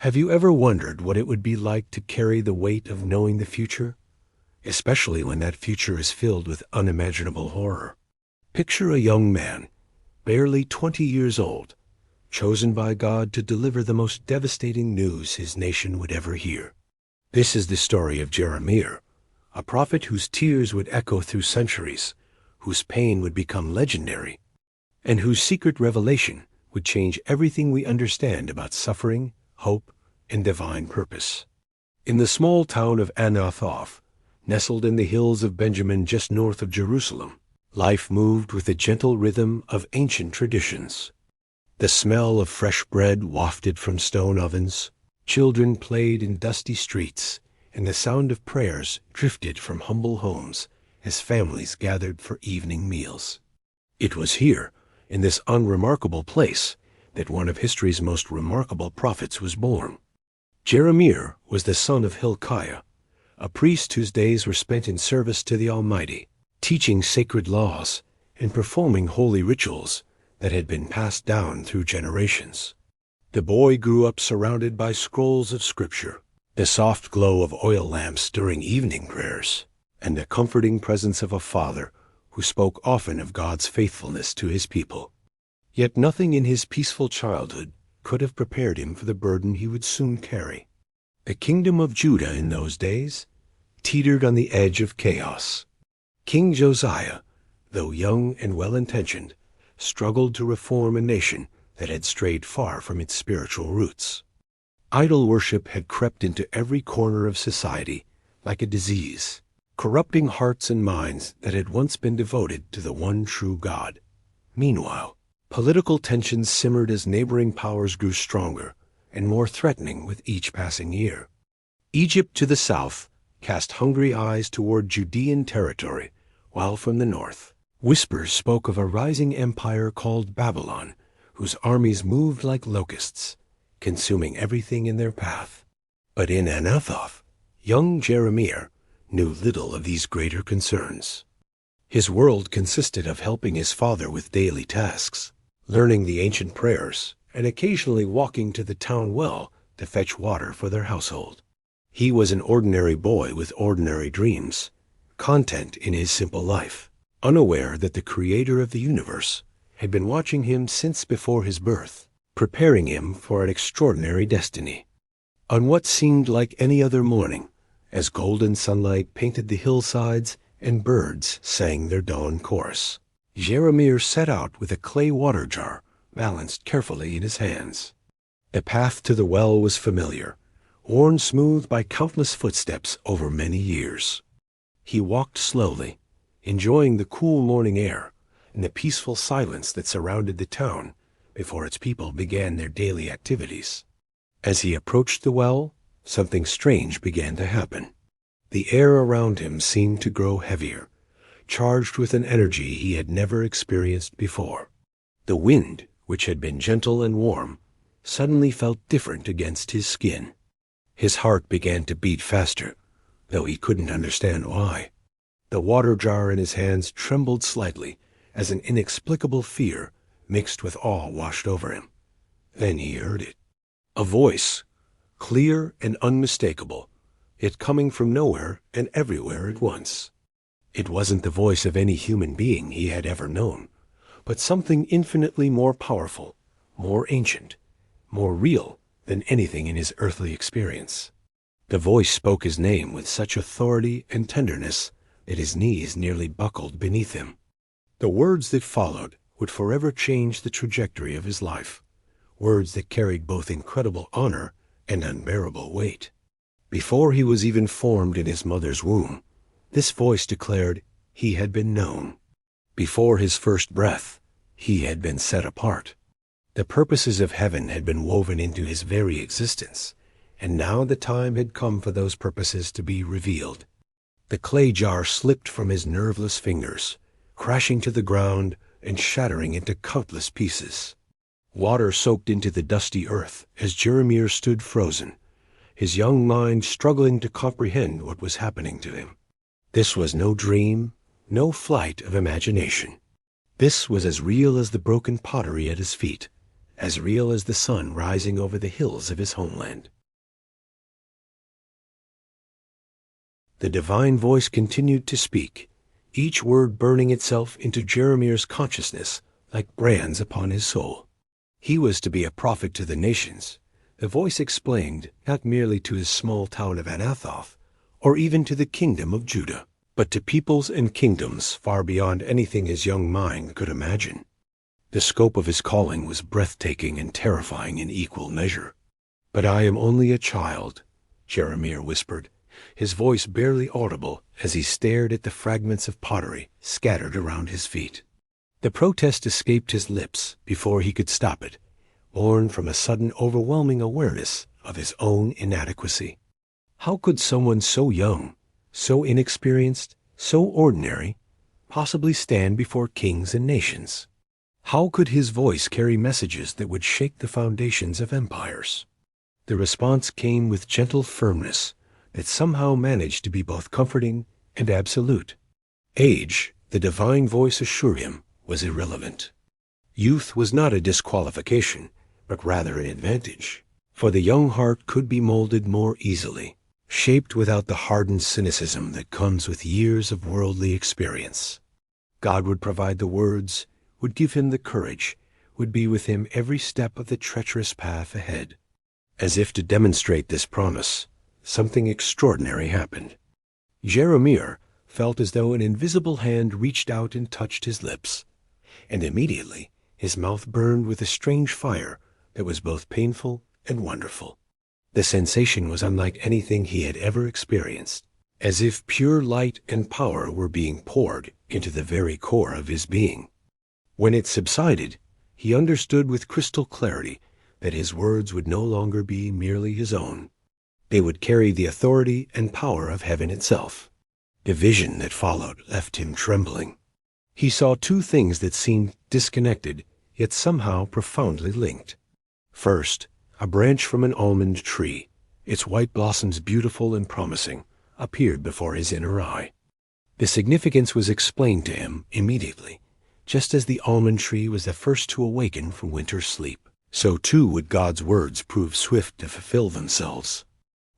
Have you ever wondered what it would be like to carry the weight of knowing the future? Especially when that future is filled with unimaginable horror. Picture a young man, barely 20 years old, chosen by God to deliver the most devastating news his nation would ever hear. This is the story of Jeremiah, a prophet whose tears would echo through centuries, whose pain would become legendary, and whose secret revelation would change everything we understand about suffering, hope, and divine purpose. In the small town of Anathoth, nestled in the hills of Benjamin just north of Jerusalem, life moved with the gentle rhythm of ancient traditions. The smell of fresh bread wafted from stone ovens, children played in dusty streets, and the sound of prayers drifted from humble homes as families gathered for evening meals. It was here, in this unremarkable place, that one of history's most remarkable prophets was born. Jeremiah was the son of Hilkiah, a priest whose days were spent in service to the Almighty, teaching sacred laws and performing holy rituals that had been passed down through generations. The boy grew up surrounded by scrolls of Scripture, the soft glow of oil lamps during evening prayers, and the comforting presence of a father who spoke often of God's faithfulness to his people. Yet nothing in his peaceful childhood could have prepared him for the burden he would soon carry. The kingdom of Judah in those days teetered on the edge of chaos. King Josiah, though young and well-intentioned, struggled to reform a nation that had strayed far from its spiritual roots. Idol worship had crept into every corner of society like a disease, corrupting hearts and minds that had once been devoted to the one true God. Meanwhile, political tensions simmered as neighboring powers grew stronger and more threatening with each passing year. Egypt to the south cast hungry eyes toward Judean territory, while from the north, whispers spoke of a rising empire called Babylon, whose armies moved like locusts, consuming everything in their path. But in Anathoth, young Jeremiah knew little of these greater concerns. His world consisted of helping his father with daily tasks, learning the ancient prayers, and occasionally walking to the town well to fetch water for their household. He was an ordinary boy with ordinary dreams, content in his simple life, unaware that the Creator of the universe had been watching him since before his birth, preparing him for an extraordinary destiny. On what seemed like any other morning, as golden sunlight painted the hillsides and birds sang their dawn chorus, Jeremiah set out with a clay water jar balanced carefully in his hands. The path to the well was familiar, worn smooth by countless footsteps over many years. He walked slowly, enjoying the cool morning air and the peaceful silence that surrounded the town before its people began their daily activities. As he approached the well, something strange began to happen. The air around him seemed to grow heavier, charged with an energy he had never experienced before. The wind, which had been gentle and warm, suddenly felt different against his skin. His heart began to beat faster, though he couldn't understand why. The water jar in his hands trembled slightly as an inexplicable fear mixed with awe washed over him. Then he heard it. A voice, clear and unmistakable, it coming from nowhere and everywhere at once. It wasn't the voice of any human being he had ever known, but something infinitely more powerful, more ancient, more real than anything in his earthly experience. The voice spoke his name with such authority and tenderness that his knees nearly buckled beneath him. The words that followed would forever change the trajectory of his life, words that carried both incredible honor and unbearable weight. Before he was even formed in his mother's womb, this voice declared he had been known. Before his first breath, he had been set apart. The purposes of heaven had been woven into his very existence, and now the time had come for those purposes to be revealed. The clay jar slipped from his nerveless fingers, crashing to the ground and shattering into countless pieces. Water soaked into the dusty earth as Jeremiah stood frozen, his young mind struggling to comprehend what was happening to him. This was no dream, no flight of imagination. This was as real as the broken pottery at his feet, as real as the sun rising over the hills of his homeland. The divine voice continued to speak, each word burning itself into Jeremiah's consciousness like brands upon his soul. He was to be a prophet to the nations. The voice explained not merely to his small town of Anathoth, or even to the kingdom of Judah, but to peoples and kingdoms far beyond anything his young mind could imagine. The scope of his calling was breathtaking and terrifying in equal measure. "But I am only a child," Jeremiah whispered, his voice barely audible as he stared at the fragments of pottery scattered around his feet. The protest escaped his lips before he could stop it, born from a sudden overwhelming awareness of his own inadequacy. How could someone so young, so inexperienced, so ordinary, possibly stand before kings and nations? How could his voice carry messages that would shake the foundations of empires? The response came with gentle firmness that somehow managed to be both comforting and absolute. Age, the divine voice assured him, was irrelevant. Youth was not a disqualification, but rather an advantage, for the young heart could be molded more easily, shaped without the hardened cynicism that comes with years of worldly experience. God would provide the words, would give him the courage, would be with him every step of the treacherous path ahead. As if to demonstrate this promise, something extraordinary happened. Jeremiah felt as though an invisible hand reached out and touched his lips, and immediately his mouth burned with a strange fire that was both painful and wonderful. The sensation was unlike anything he had ever experienced, as if pure light and power were being poured into the very core of his being. When it subsided, he understood with crystal clarity that his words would no longer be merely his own. They would carry the authority and power of heaven itself. The vision that followed left him trembling. He saw two things that seemed disconnected, yet somehow profoundly linked. First, a branch from an almond tree, its white blossoms beautiful and promising, appeared before his inner eye. The significance was explained to him immediately. Just as the almond tree was the first to awaken from winter's sleep, so too would God's words prove swift to fulfill themselves.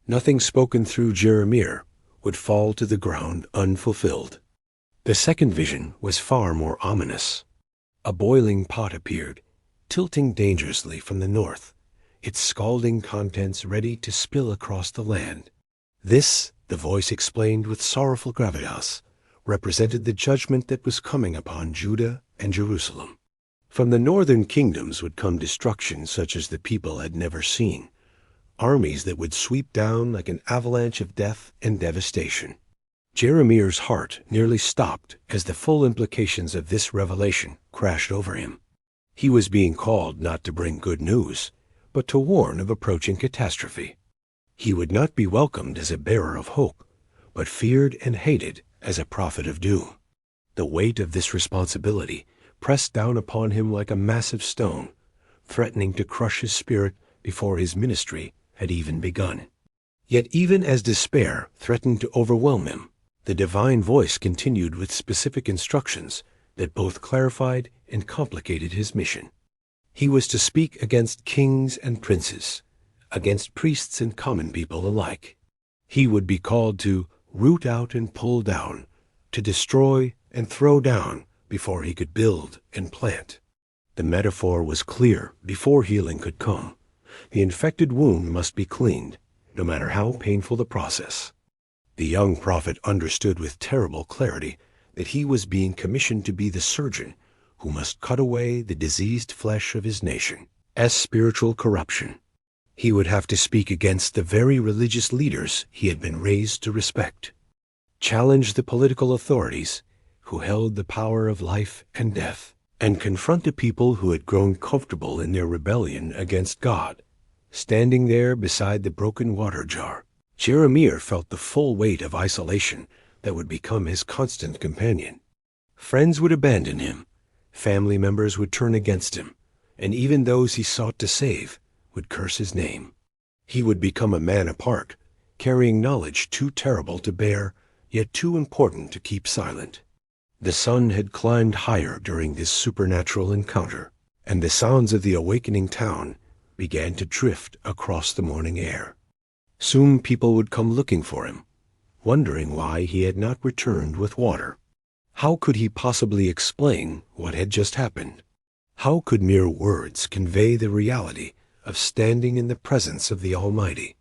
Nothing spoken through Jeremiah would fall to the ground unfulfilled. The second vision was far more ominous. A boiling pot appeared, tilting dangerously from the north, its scalding contents ready to spill across the land. This, the voice explained with sorrowful gravitas, represented the judgment that was coming upon Judah and Jerusalem. From the northern kingdoms would come destruction such as the people had never seen, armies that would sweep down like an avalanche of death and devastation. Jeremiah's heart nearly stopped as the full implications of this revelation crashed over him. He was being called not to bring good news, but to warn of approaching catastrophe. He would not be welcomed as a bearer of hope, but feared and hated as a prophet of doom. The weight of this responsibility pressed down upon him like a massive stone, threatening to crush his spirit before his ministry had even begun. Yet even as despair threatened to overwhelm him, the divine voice continued with specific instructions that both clarified and complicated his mission. He was to speak against kings and princes, against priests and common people alike. He would be called to root out and pull down, to destroy and throw down before he could build and plant. The metaphor was clear before healing could come. The infected wound must be cleaned, no matter how painful the process. The young prophet understood with terrible clarity that he was being commissioned to be the surgeon who must cut away the diseased flesh of his nation as spiritual corruption. He would have to speak against the very religious leaders he had been raised to respect, challenge the political authorities who held the power of life and death, and confront the people who had grown comfortable in their rebellion against God. Standing there beside the broken water jar, Jeremiah felt the full weight of isolation that would become his constant companion. Friends would abandon him, family members would turn against him, and even those he sought to save would curse his name. He would become a man apart, carrying knowledge too terrible to bear, yet too important to keep silent. The sun had climbed higher during this supernatural encounter, and the sounds of the awakening town began to drift across the morning air. Soon people would come looking for him, wondering why he had not returned with water. How could he possibly explain what had just happened? How could mere words convey the reality of standing in the presence of the Almighty?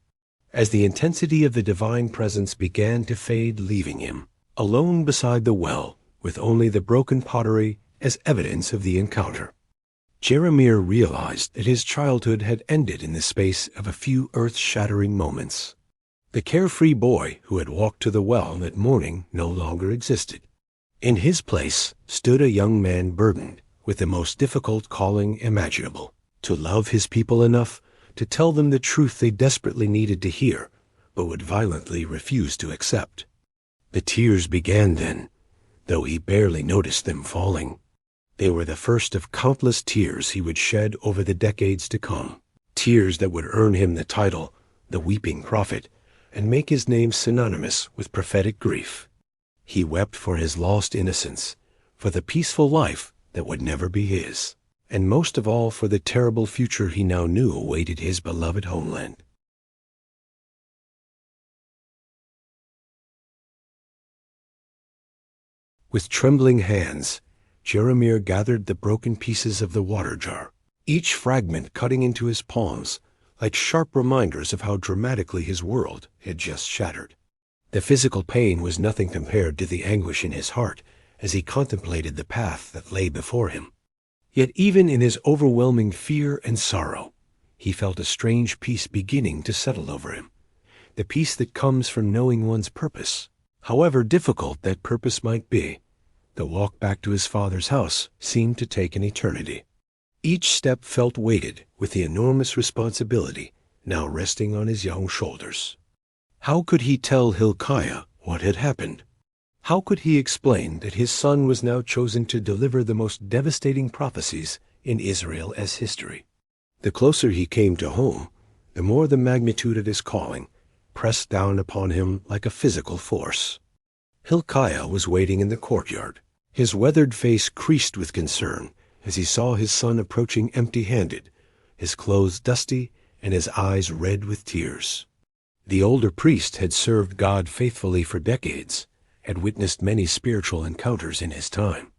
As the intensity of the divine presence began to fade, leaving him alone beside the well, with only the broken pottery as evidence of the encounter, Jeremiah realized that his childhood had ended in the space of a few earth-shattering moments. The carefree boy who had walked to the well that morning no longer existed. In his place stood a young man burdened with the most difficult calling imaginable: to love his people enough to tell them the truth they desperately needed to hear, but would violently refuse to accept. The tears began then, though he barely noticed them falling. They were the first of countless tears he would shed over the decades to come, tears that would earn him the title, the Weeping Prophet, and make his name synonymous with prophetic grief. He wept for his lost innocence, for the peaceful life that would never be his, and most of all for the terrible future he now knew awaited his beloved homeland. With trembling hands, Jeremiah gathered the broken pieces of the water jar, each fragment cutting into his palms like sharp reminders of how dramatically his world had just shattered. The physical pain was nothing compared to the anguish in his heart as he contemplated the path that lay before him. Yet even in his overwhelming fear and sorrow, he felt a strange peace beginning to settle over him, the peace that comes from knowing one's purpose. However difficult that purpose might be, the walk back to his father's house seemed to take an eternity. Each step felt weighted with the enormous responsibility now resting on his young shoulders. How could he tell Hilkiah what had happened? How could he explain that his son was now chosen to deliver the most devastating prophecies in Israel as history? The closer he came to home, the more the magnitude of his calling pressed down upon him like a physical force. Hilkiah was waiting in the courtyard, his weathered face creased with concern as he saw his son approaching empty-handed, his clothes dusty and his eyes red with tears. The older priest had served God faithfully for decades, had witnessed many spiritual encounters in his time.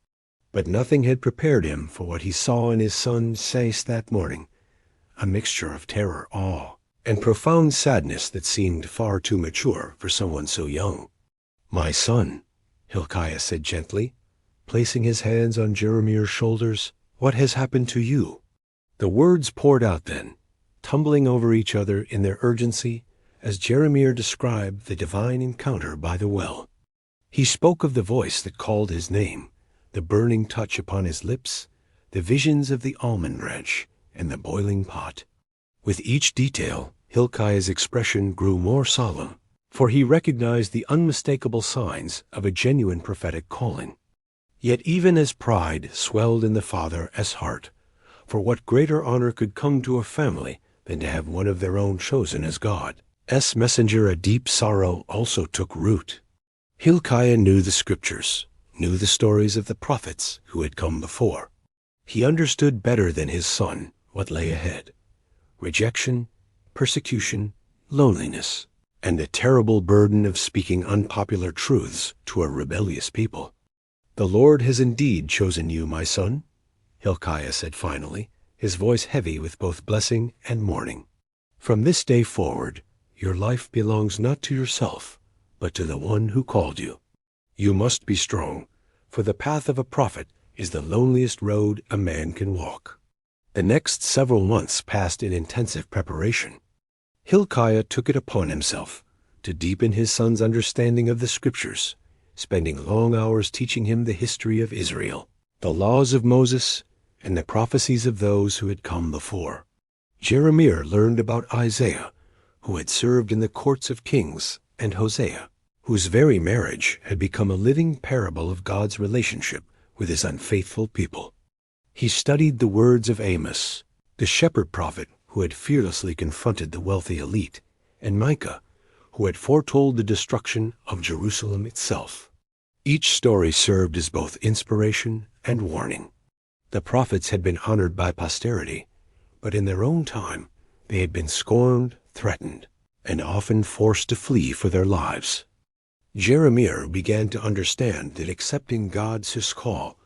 But nothing had prepared him for what he saw in his son's face that morning, a mixture of terror, awe, and profound sadness that seemed far too mature for someone so young. "My son," Hilkiah said gently, placing his hands on Jeremiah's shoulders, "what has happened to you?" The words poured out then, tumbling over each other in their urgency, as Jeremiah described the divine encounter by the well. He spoke of the voice that called his name, the burning touch upon his lips, the visions of the almond branch, and the boiling pot. With each detail, Hilkiah's expression grew more solemn, for he recognized the unmistakable signs of a genuine prophetic calling. Yet even as pride swelled in the father's heart, for what greater honor could come to a family than to have one of their own chosen as God's messenger, a deep sorrow also took root. Hilkiah knew the scriptures, knew the stories of the prophets who had come before. He understood better than his son what lay ahead: rejection, persecution, loneliness, and the terrible burden of speaking unpopular truths to a rebellious people. "The Lord has indeed chosen you, my son," Hilkiah said finally, his voice heavy with both blessing and mourning. "From this day forward, your life belongs not to yourself, but to the one who called you. You must be strong, for the path of a prophet is the loneliest road a man can walk." The next several months passed in intensive preparation. Hilkiah took it upon himself to deepen his son's understanding of the scriptures, spending long hours teaching him the history of Israel, the laws of Moses, and the prophecies of those who had come before. Jeremiah learned about Isaiah, who had served in the courts of kings, and Hosea, whose very marriage had become a living parable of God's relationship with his unfaithful people. He studied the words of Amos, the shepherd prophet who had fearlessly confronted the wealthy elite, and Micah, who had foretold the destruction of Jerusalem itself. Each story served as both inspiration and warning. The prophets had been honored by posterity, but in their own time they had been scorned, threatened, and often forced to flee for their lives. Jeremiah began to understand that accepting God's call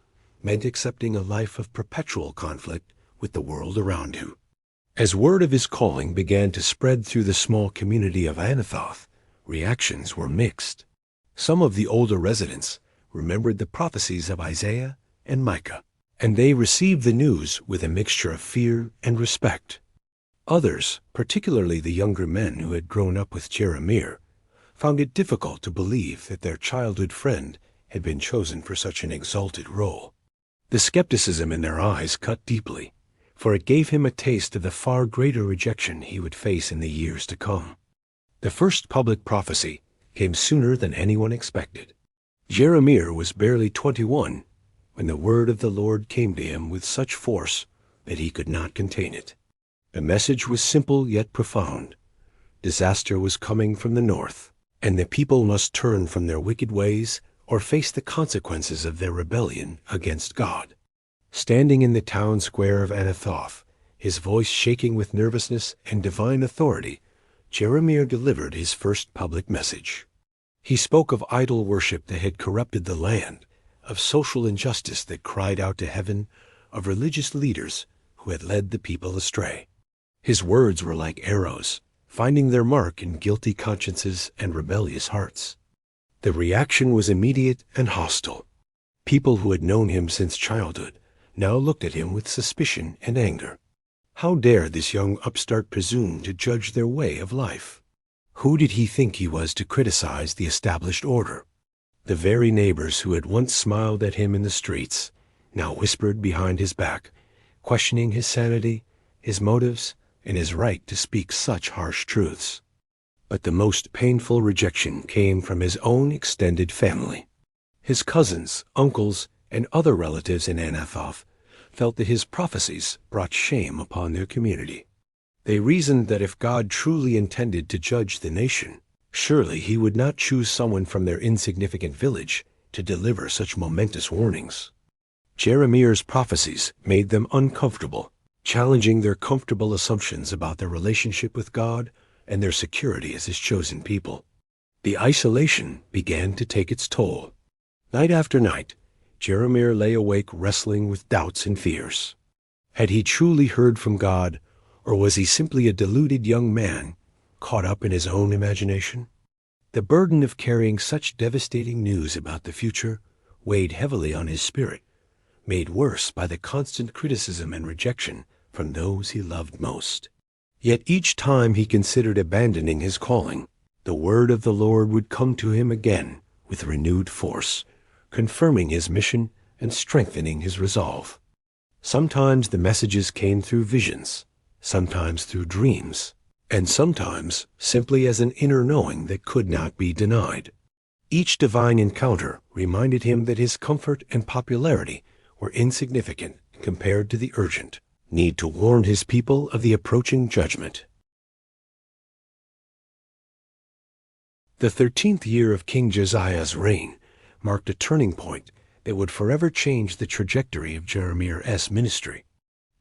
meant accepting a life of perpetual conflict with the world around him. As word of his calling began to spread through the small community of Anathoth, reactions were mixed. Some of the older residents remembered the prophecies of Isaiah and Micah, and they received the news with a mixture of fear and respect. Others, particularly the younger men who had grown up with Jeremiah, found it difficult to believe that their childhood friend had been chosen for such an exalted role. The skepticism in their eyes cut deeply, for it gave him a taste of the far greater rejection he would face in the years to come. The first public prophecy came sooner than anyone expected. Jeremiah was barely 21 when the word of the Lord came to him with such force that he could not contain it. The message was simple yet profound. Disaster was coming from the north, and the people must turn from their wicked ways or face the consequences of their rebellion against God. Standing in the town square of Anathoth, his voice shaking with nervousness and divine authority, Jeremiah delivered his first public message. He spoke of idol worship that had corrupted the land, of social injustice that cried out to heaven, of religious leaders who had led the people astray. His words were like arrows, finding their mark in guilty consciences and rebellious hearts. The reaction was immediate and hostile. People who had known him since childhood now looked at him with suspicion and anger. How dared this young upstart presume to judge their way of life? Who did he think he was to criticize the established order? The very neighbors who had once smiled at him in the streets now whispered behind his back, questioning his sanity, his motives, and his right to speak such harsh truths. But the most painful rejection came from his own extended family. His cousins, uncles, and other relatives in Anathoth felt that his prophecies brought shame upon their community. They reasoned that if God truly intended to judge the nation, surely he would not choose someone from their insignificant village to deliver such momentous warnings. Jeremiah's prophecies made them uncomfortable, challenging their comfortable assumptions about their relationship with God and their security as his chosen people. The isolation began to take its toll. Night after night, Jeremiah lay awake wrestling with doubts and fears. Had he truly heard from God, or was he simply a deluded young man caught up in his own imagination? The burden of carrying such devastating news about the future weighed heavily on his spirit, made worse by the constant criticism and rejection from those he loved most. Yet each time he considered abandoning his calling, the word of the Lord would come to him again with renewed force, confirming his mission and strengthening his resolve. Sometimes the messages came through visions, sometimes through dreams, and sometimes simply as an inner knowing that could not be denied. Each divine encounter reminded him that his comfort and popularity were insignificant compared to the urgent need to warn his people of the approaching judgment. The 13th year of King Josiah's reign marked a turning point that would forever change the trajectory of Jeremiah's ministry.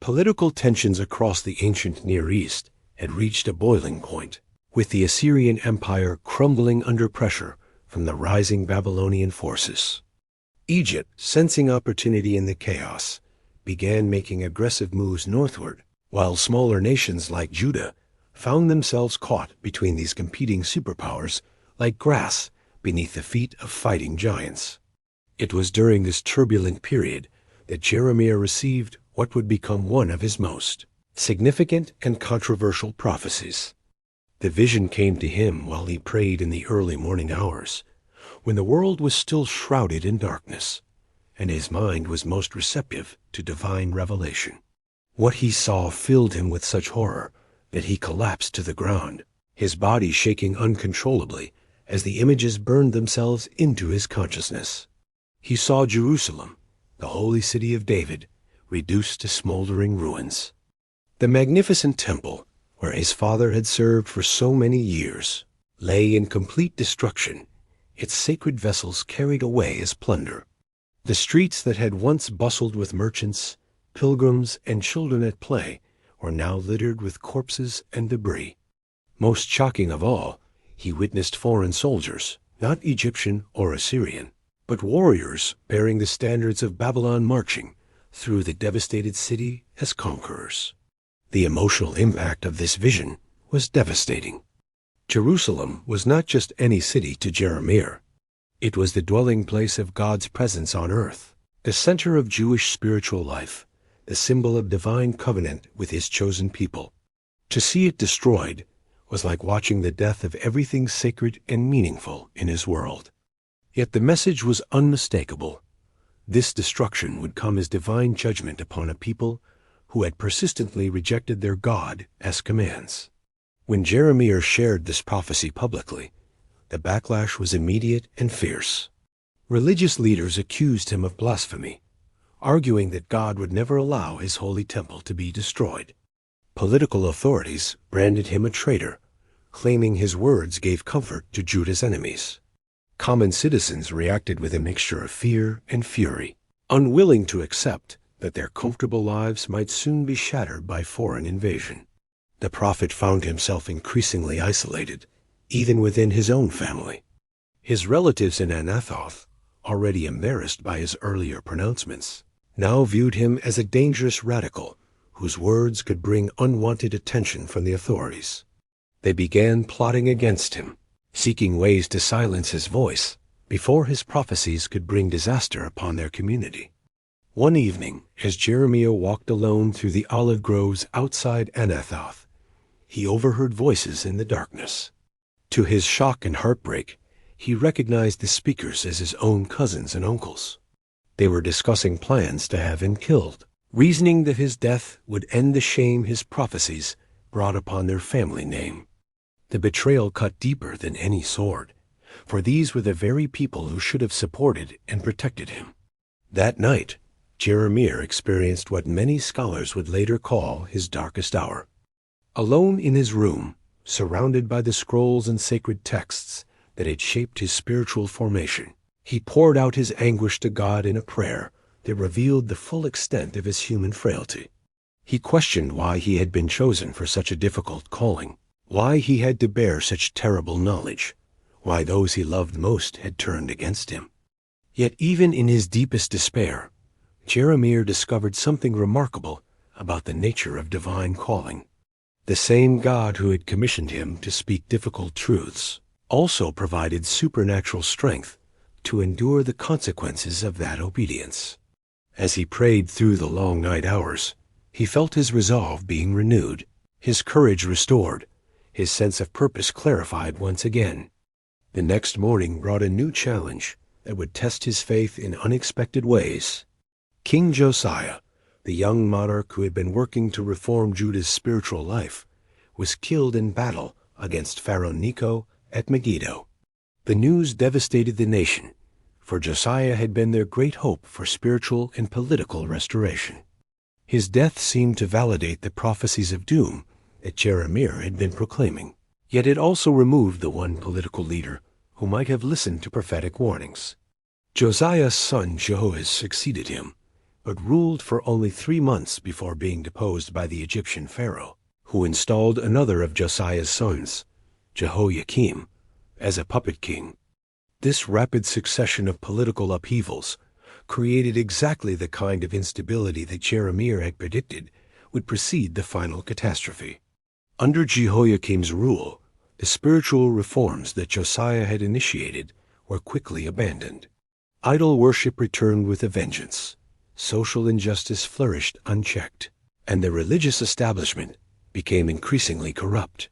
Political tensions across the ancient Near East had reached a boiling point, with the Assyrian Empire crumbling under pressure from the rising Babylonian forces. Egypt, sensing opportunity in the chaos, began making aggressive moves northward, while smaller nations like Judah found themselves caught between these competing superpowers like grass beneath the feet of fighting giants. It was during this turbulent period that Jeremiah received what would become one of his most significant and controversial prophecies. The vision came to him while he prayed in the early morning hours, when the world was still shrouded in darkness, and his mind was most receptive to divine revelation. What he saw filled him with such horror that he collapsed to the ground, his body shaking uncontrollably as the images burned themselves into his consciousness. He saw Jerusalem, the holy city of David, reduced to smoldering ruins. The magnificent temple, where his father had served for so many years, lay in complete destruction, its sacred vessels carried away as plunder. The streets that had once bustled with merchants, Pilgrims and children at play were now littered with corpses and debris. Most shocking of all, he witnessed foreign soldiers, not Egyptian or Assyrian, but warriors bearing the standards of Babylon marching through the devastated city as conquerors. The emotional impact of this vision was devastating. Jerusalem was not just any city to Jeremiah. It was the dwelling place of God's presence on earth, the center of Jewish spiritual life, the symbol of divine covenant with his chosen people. To see it destroyed was like watching the death of everything sacred and meaningful in his world. Yet the message was unmistakable. This destruction would come as divine judgment upon a people who had persistently rejected their God as commands. When Jeremiah shared this prophecy publicly, the backlash was immediate and fierce. Religious leaders accused him of blasphemy, arguing that God would never allow his holy temple to be destroyed. Political authorities branded him a traitor, claiming his words gave comfort to Judah's enemies. Common citizens reacted with a mixture of fear and fury, unwilling to accept that their comfortable lives might soon be shattered by foreign invasion. The prophet found himself increasingly isolated, even within his own family. His relatives in Anathoth, already embarrassed by his earlier pronouncements, now viewed him as a dangerous radical whose words could bring unwanted attention from the authorities. They began plotting against him, seeking ways to silence his voice before his prophecies could bring disaster upon their community. One evening, as Jeremiah walked alone through the olive groves outside Anathoth, he overheard voices in the darkness. To his shock and heartbreak, he recognized the speakers as his own cousins and uncles. They were discussing plans to have him killed, reasoning that his death would end the shame his prophecies brought upon their family name. The betrayal cut deeper than any sword, for these were the very people who should have supported and protected him. That night, Jeremiah experienced what many scholars would later call his darkest hour. Alone in his room, surrounded by the scrolls and sacred texts that had shaped his spiritual formation, he poured out his anguish to God in a prayer that revealed the full extent of his human frailty. He questioned why he had been chosen for such a difficult calling, why he had to bear such terrible knowledge, why those he loved most had turned against him. Yet even in his deepest despair, Jeremiah discovered something remarkable about the nature of divine calling. The same God who had commissioned him to speak difficult truths also provided supernatural strength to endure the consequences of that obedience. As he prayed through the long night hours, he felt his resolve being renewed, his courage restored, his sense of purpose clarified once again. The next morning brought a new challenge that would test his faith in unexpected ways. King Josiah, the young monarch who had been working to reform Judah's spiritual life, was killed in battle against Pharaoh Necho at Megiddo. The news devastated the nation, for Josiah had been their great hope for spiritual and political restoration. His death seemed to validate the prophecies of doom that Jeremiah had been proclaiming. Yet it also removed the one political leader who might have listened to prophetic warnings. Josiah's son Jehoash succeeded him, but ruled for only 3 months before being deposed by the Egyptian pharaoh, who installed another of Josiah's sons, Jehoiakim, as a puppet king. This rapid succession of political upheavals created exactly the kind of instability that Jeremiah had predicted would precede the final catastrophe. Under Jehoiakim's rule, the spiritual reforms that Josiah had initiated were quickly abandoned. Idol worship returned with a vengeance, social injustice flourished unchecked, and the religious establishment became increasingly corrupt.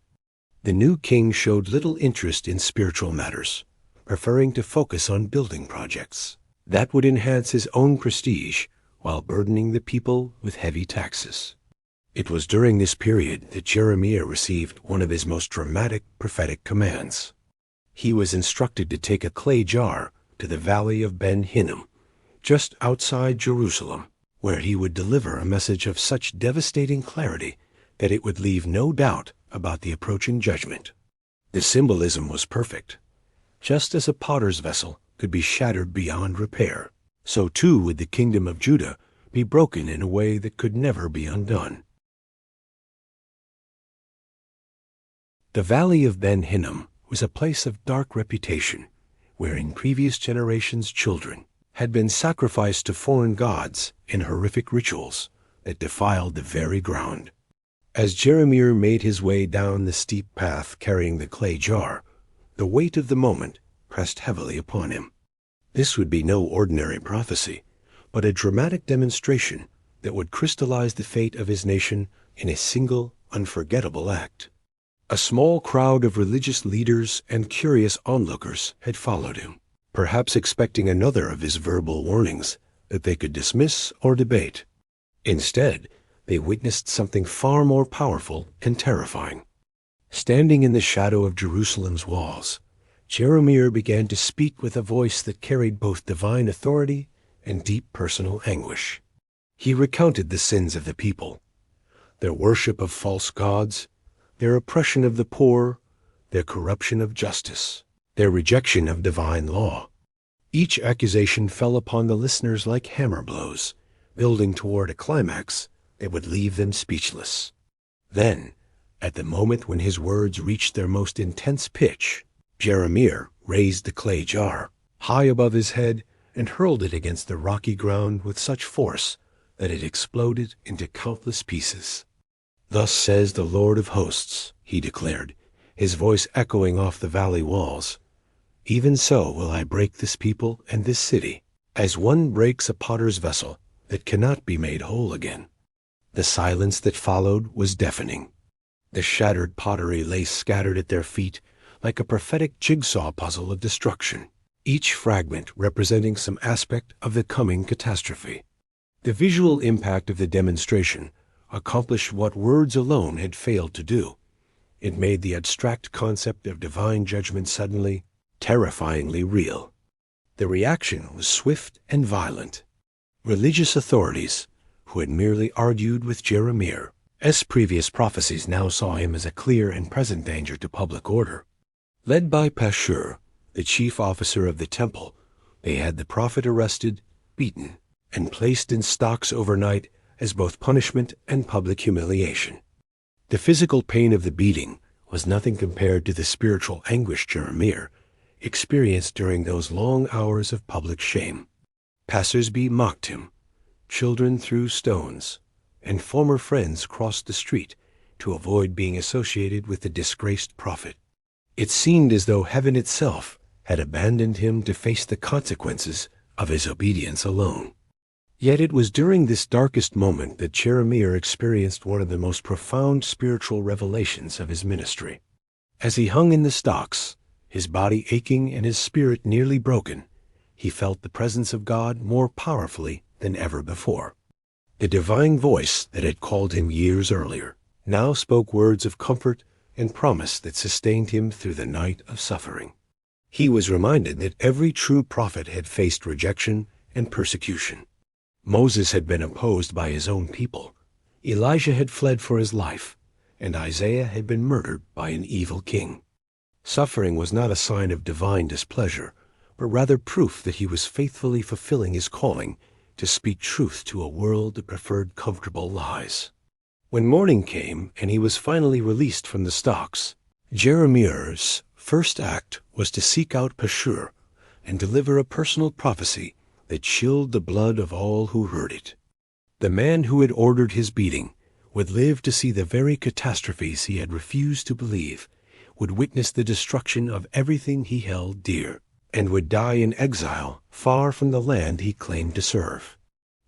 The new king showed little interest in spiritual matters, preferring to focus on building projects that would enhance his own prestige while burdening the people with heavy taxes. It was during this period that Jeremiah received one of his most dramatic prophetic commands. He was instructed to take a clay jar to the valley of Ben Hinnom, just outside Jerusalem, where he would deliver a message of such devastating clarity that it would leave no doubt about the approaching judgment. The symbolism was perfect. Just as a potter's vessel could be shattered beyond repair, so too would the kingdom of Judah be broken in a way that could never be undone. The valley of Ben Hinnom was a place of dark reputation, where in previous generations children had been sacrificed to foreign gods in horrific rituals that defiled the very ground. As Jeremiah made his way down the steep path carrying the clay jar, the weight of the moment pressed heavily upon him. This would be no ordinary prophecy, but a dramatic demonstration that would crystallize the fate of his nation in a single, unforgettable act. A small crowd of religious leaders and curious onlookers had followed him, perhaps expecting another of his verbal warnings that they could dismiss or debate. Instead, they witnessed something far more powerful and terrifying. Standing in the shadow of Jerusalem's walls, Jeremiah began to speak with a voice that carried both divine authority and deep personal anguish. He recounted the sins of the people, their worship of false gods, their oppression of the poor, their corruption of justice, their rejection of divine law. Each accusation fell upon the listeners like hammer blows, building toward a climax that would leave them speechless. Then, at the moment when his words reached their most intense pitch, Jeremiah raised the clay jar high above his head and hurled it against the rocky ground with such force that it exploded into countless pieces. "Thus says the Lord of hosts," he declared, his voice echoing off the valley walls. "Even so will I break this people and this city, as one breaks a potter's vessel that cannot be made whole again." The silence that followed was deafening. The shattered pottery lay scattered at their feet like a prophetic jigsaw puzzle of destruction, each fragment representing some aspect of the coming catastrophe. The visual impact of the demonstration accomplished what words alone had failed to do. It made the abstract concept of divine judgment suddenly, terrifyingly real. The reaction was swift and violent. Religious authorities, who had merely argued with Jeremiah, as previous prophecies now saw him as a clear and present danger to public order. Led by Pashur, the chief officer of the temple, they had the prophet arrested, beaten, and placed in stocks overnight as both punishment and public humiliation. The physical pain of the beating was nothing compared to the spiritual anguish Jeremiah experienced during those long hours of public shame. Passers-by mocked him, children threw stones, and former friends crossed the street to avoid being associated with the disgraced prophet. It seemed as though heaven itself had abandoned him to face the consequences of his obedience alone. Yet it was during this darkest moment that Jeremiah experienced one of the most profound spiritual revelations of his ministry. As he hung in the stocks, his body aching and his spirit nearly broken, he felt the presence of God more powerfully than ever before. The divine voice that had called him years earlier now spoke words of comfort and promise that sustained him through the night of suffering. He was reminded that every true prophet had faced rejection and persecution. Moses had been opposed by his own people, Elijah had fled for his life, and Isaiah had been murdered by an evil king. Suffering was not a sign of divine displeasure, but rather proof that he was faithfully fulfilling his calling to speak truth to a world that preferred comfortable lies. When morning came and he was finally released from the stocks, Jeremiah's first act was to seek out Pashur and deliver a personal prophecy that chilled the blood of all who heard it. The man who had ordered his beating would live to see the very catastrophes he had refused to believe, would witness the destruction of everything he held dear, and would die in exile far from the land he claimed to serve.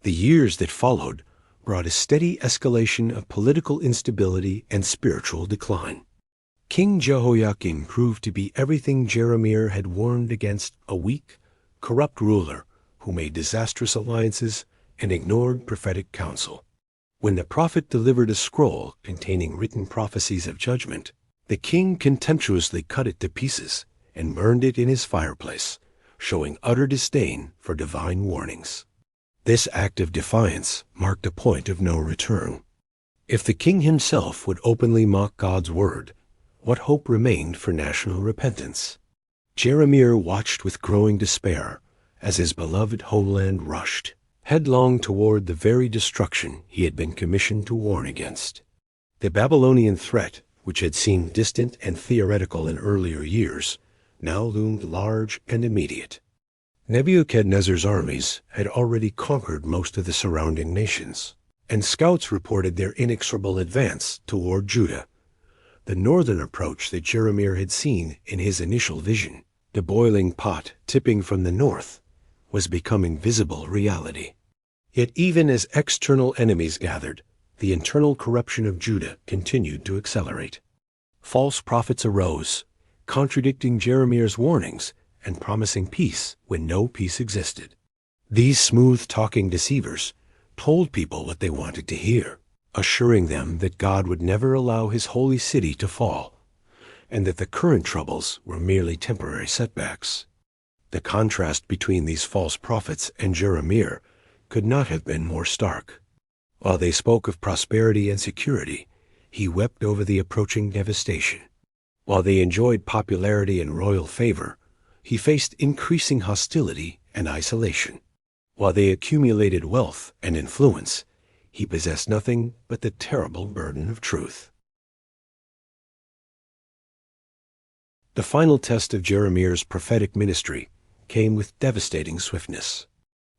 The years that followed brought a steady escalation of political instability and spiritual decline. King Jehoiakim proved to be everything Jeremiah had warned against: a weak, corrupt ruler who made disastrous alliances and ignored prophetic counsel. When the prophet delivered a scroll containing written prophecies of judgment, the king contemptuously cut it to pieces and burned it in his fireplace, showing utter disdain for divine warnings. This act of defiance marked a point of no return. If the king himself would openly mock God's word, what hope remained for national repentance? Jeremiah watched with growing despair as his beloved homeland rushed, headlong toward the very destruction he had been commissioned to warn against. The Babylonian threat, which had seemed distant and theoretical in earlier years, now loomed large and immediate. Nebuchadnezzar's armies had already conquered most of the surrounding nations, and scouts reported their inexorable advance toward Judah. The northern approach that Jeremiah had seen in his initial vision, the boiling pot tipping from the north, was becoming visible reality. Yet even as external enemies gathered, the internal corruption of Judah continued to accelerate. False prophets arose, contradicting Jeremiah's warnings and promising peace when no peace existed. These smooth-talking deceivers told people what they wanted to hear, assuring them that God would never allow his holy city to fall, and that the current troubles were merely temporary setbacks. The contrast between these false prophets and Jeremiah could not have been more stark. While they spoke of prosperity and security, he wept over the approaching devastation. While they enjoyed popularity and royal favor, he faced increasing hostility and isolation. While they accumulated wealth and influence, he possessed nothing but the terrible burden of truth. The final test of Jeremiah's prophetic ministry came with devastating swiftness.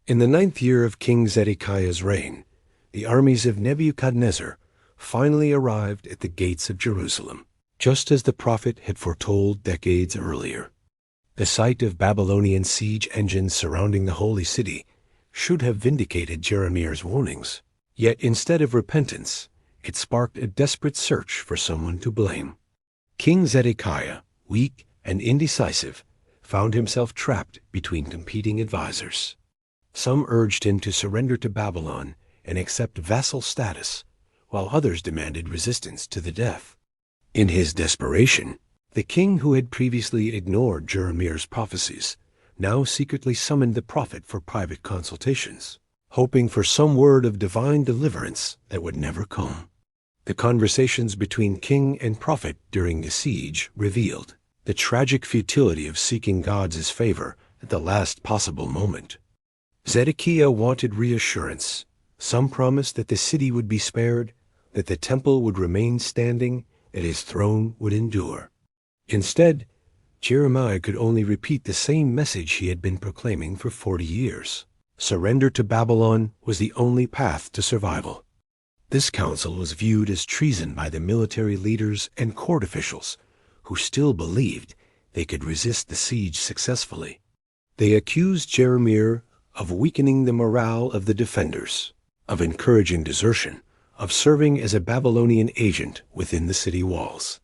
In the 9th year of King Zedekiah's reign, the armies of Nebuchadnezzar finally arrived at the gates of Jerusalem, just as the prophet had foretold decades earlier. The sight of Babylonian siege engines surrounding the holy city should have vindicated Jeremiah's warnings. Yet instead of repentance, it sparked a desperate search for someone to blame. King Zedekiah, weak and indecisive, found himself trapped between competing advisors. Some urged him to surrender to Babylon and accept vassal status, while others demanded resistance to the death. In his desperation, the king who had previously ignored Jeremiah's prophecies now secretly summoned the prophet for private consultations, hoping for some word of divine deliverance that would never come. The conversations between king and prophet during the siege revealed the tragic futility of seeking God's favor at the last possible moment. Zedekiah wanted reassurance. Some promised that the city would be spared, that the temple would remain standing, that his throne would endure. Instead, Jeremiah could only repeat the same message he had been proclaiming for 40 years. Surrender to Babylon was the only path to survival. This counsel was viewed as treason by the military leaders and court officials, who still believed they could resist the siege successfully. They accused Jeremiah of weakening the morale of the defenders, of encouraging desertion, of serving as a Babylonian agent within the city walls.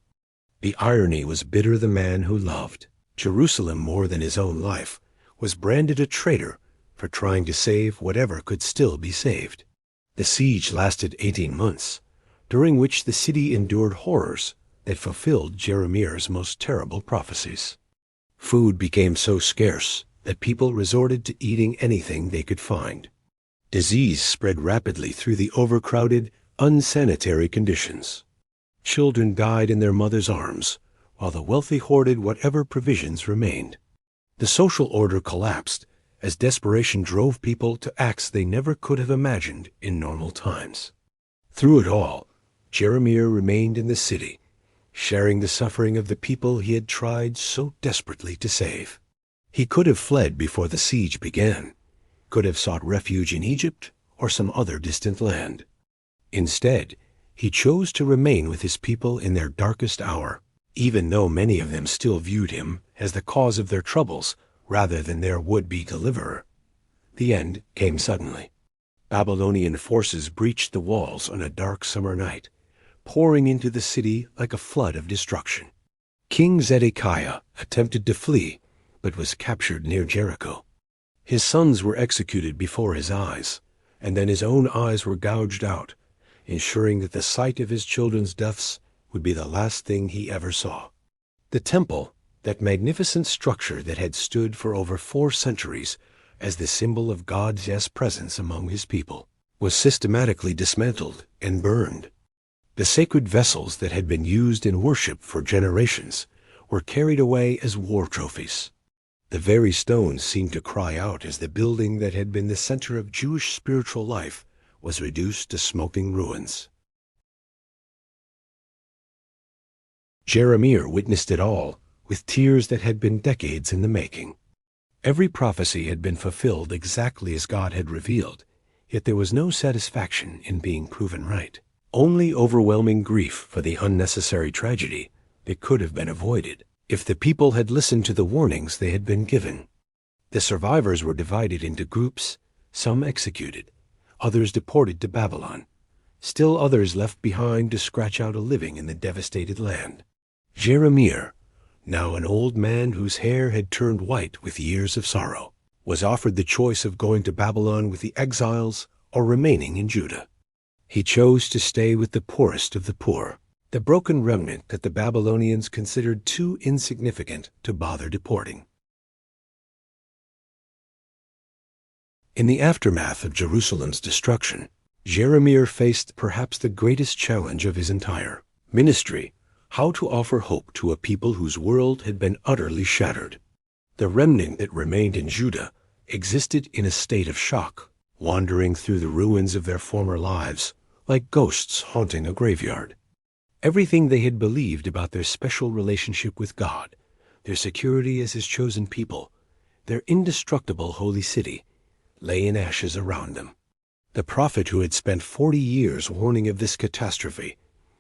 The irony was bitter. The man who loved Jerusalem more than his own life was branded a traitor for trying to save whatever could still be saved. The siege lasted 18 months, during which the city endured horrors that fulfilled Jeremiah's most terrible prophecies. Food became so scarce that people resorted to eating anything they could find. Disease spread rapidly through the overcrowded, unsanitary conditions. Children died in their mothers' arms, while the wealthy hoarded whatever provisions remained. The social order collapsed as desperation drove people to acts they never could have imagined in normal times. Through it all, Jeremiah remained in the city, sharing the suffering of the people he had tried so desperately to save. He could have fled before the siege began, could have sought refuge in Egypt or some other distant land. Instead, he chose to remain with his people in their darkest hour, even though many of them still viewed him as the cause of their troubles rather than their would-be deliverer. The end came suddenly. Babylonian forces breached the walls on a dark summer night, pouring into the city like a flood of destruction. King Zedekiah attempted to flee, but was captured near Jericho. His sons were executed before his eyes, and then his own eyes were gouged out, ensuring that the sight of his children's deaths would be the last thing he ever saw. The temple, that magnificent structure that had stood for over 4 centuries as the symbol of God's presence among his people, was systematically dismantled and burned. The sacred vessels that had been used in worship for generations were carried away as war trophies. The very stones seemed to cry out as the building that had been the center of Jewish spiritual life was reduced to smoking ruins. Jeremiah witnessed it all, with tears that had been decades in the making. Every prophecy had been fulfilled exactly as God had revealed, yet there was no satisfaction in being proven right. Only overwhelming grief for the unnecessary tragedy that could have been avoided if the people had listened to the warnings they had been given. The survivors were divided into groups, some executed, others deported to Babylon, still others left behind to scratch out a living in the devastated land. Jeremiah, now an old man whose hair had turned white with years of sorrow, was offered the choice of going to Babylon with the exiles or remaining in Judah. He chose to stay with the poorest of the poor, the broken remnant that the Babylonians considered too insignificant to bother deporting. In the aftermath of Jerusalem's destruction, Jeremiah faced perhaps the greatest challenge of his entire ministry: how to offer hope to a people whose world had been utterly shattered. The remnant that remained in Judah existed in a state of shock, wandering through the ruins of their former lives like ghosts haunting a graveyard. Everything they had believed about their special relationship with God, their security as his chosen people, their indestructible holy city, lay in ashes around them. The prophet who had spent 40 years warning of this catastrophe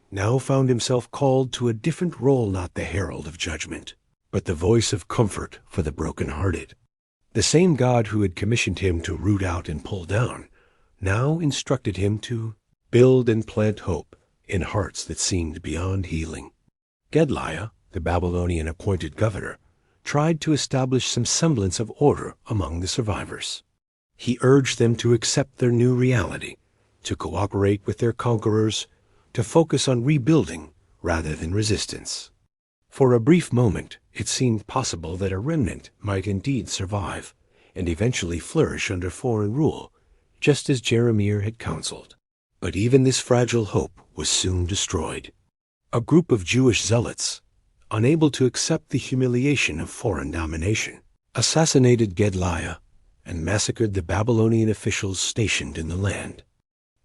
now found himself called to a different role, not the herald of judgment, but the voice of comfort for the broken-hearted. The same God who had commissioned him to root out and pull down now instructed him to build and plant hope in hearts that seemed beyond healing. Gedaliah, the Babylonian appointed governor, tried to establish some semblance of order among the survivors. He urged them to accept their new reality, to cooperate with their conquerors, to focus on rebuilding rather than resistance. For a brief moment, it seemed possible that a remnant might indeed survive and eventually flourish under foreign rule, just as Jeremiah had counseled. But even this fragile hope was soon destroyed. A group of Jewish zealots, unable to accept the humiliation of foreign domination, assassinated Gedaliah and massacred the Babylonian officials stationed in the land.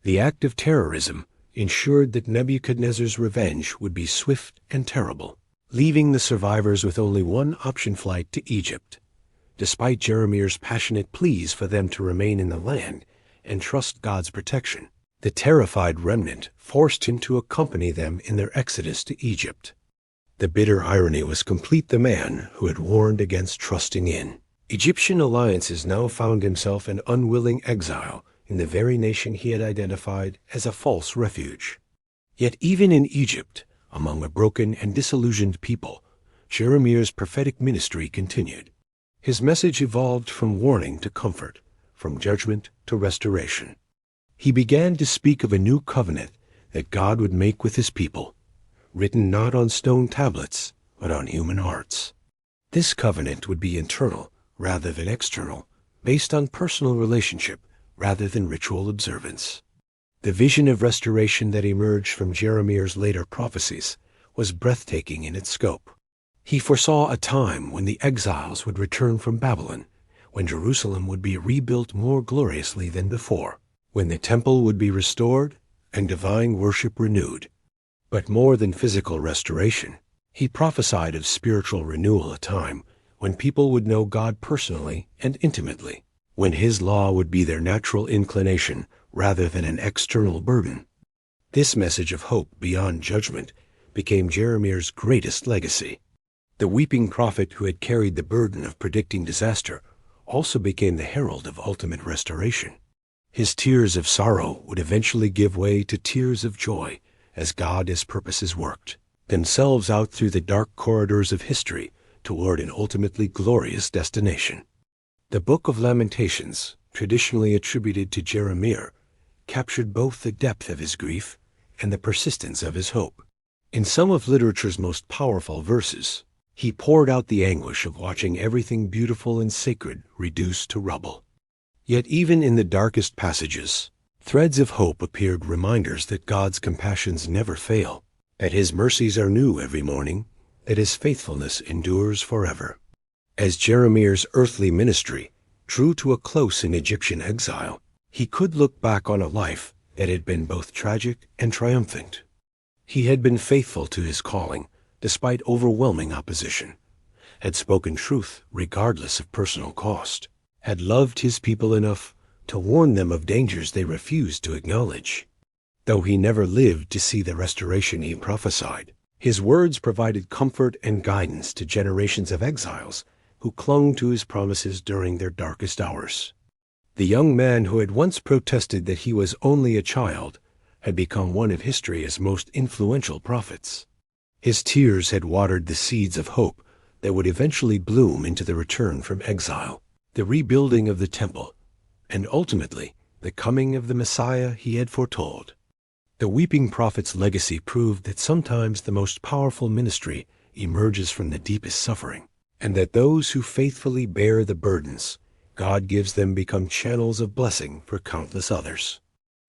The act of terrorism ensured that Nebuchadnezzar's revenge would be swift and terrible, leaving the survivors with only one option: flight to Egypt. Despite Jeremiah's passionate pleas for them to remain in the land and trust God's protection, the terrified remnant forced him to accompany them in their exodus to Egypt. The bitter irony was complete. The man who had warned against trusting in Egyptian alliances now found himself an unwilling exile in the very nation he had identified as a false refuge. Yet even in Egypt, among a broken and disillusioned people, Jeremiah's prophetic ministry continued. His message evolved from warning to comfort, from judgment to restoration. He began to speak of a new covenant that God would make with his people, written not on stone tablets, but on human hearts. This covenant would be internal rather than external, based on personal relationship rather than ritual observance. The vision of restoration that emerged from Jeremiah's later prophecies was breathtaking in its scope. He foresaw a time when the exiles would return from Babylon, when Jerusalem would be rebuilt more gloriously than before, when the temple would be restored and divine worship renewed. But more than physical restoration, he prophesied of spiritual renewal, a time when people would know God personally and intimately, when his law would be their natural inclination rather than an external burden. This message of hope beyond judgment became Jeremiah's greatest legacy. The weeping prophet who had carried the burden of predicting disaster also became the herald of ultimate restoration. His tears of sorrow would eventually give way to tears of joy as God's purposes worked themselves out through the dark corridors of history toward an ultimately glorious destination. The Book of Lamentations, traditionally attributed to Jeremiah, captured both the depth of his grief and the persistence of his hope. In some of literature's most powerful verses, he poured out the anguish of watching everything beautiful and sacred reduced to rubble. Yet even in the darkest passages, threads of hope appeared, reminders that God's compassions never fail, that his mercies are new every morning, that his faithfulness endures forever. As Jeremiah's earthly ministry drew to a close in Egyptian exile, he could look back on a life that had been both tragic and triumphant. He had been faithful to his calling despite overwhelming opposition, had spoken truth regardless of personal cost, had loved his people enough to warn them of dangers they refused to acknowledge. Though he never lived to see the restoration he prophesied, his words provided comfort and guidance to generations of exiles who clung to his promises during their darkest hours. The young man who had once protested that he was only a child had become one of history's most influential prophets. His tears had watered the seeds of hope that would eventually bloom into the return from exile, the rebuilding of the temple, and ultimately the coming of the Messiah he had foretold. The weeping prophet's legacy proved that sometimes the most powerful ministry emerges from the deepest suffering, and that those who faithfully bear the burdens God gives them become channels of blessing for countless others.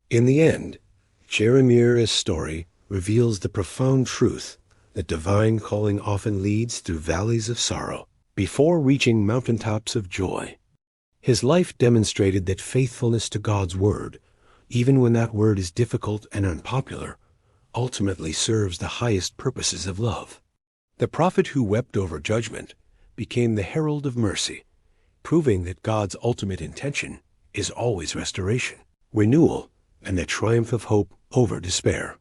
In the end, Jeremiah's story reveals the profound truth that divine calling often leads through valleys of sorrow before reaching mountaintops of joy. His life demonstrated that faithfulness to God's word, even when that word is difficult and unpopular, ultimately serves the highest purposes of love. The prophet who wept over judgment became the herald of mercy, proving that God's ultimate intention is always restoration, renewal, and the triumph of hope over despair.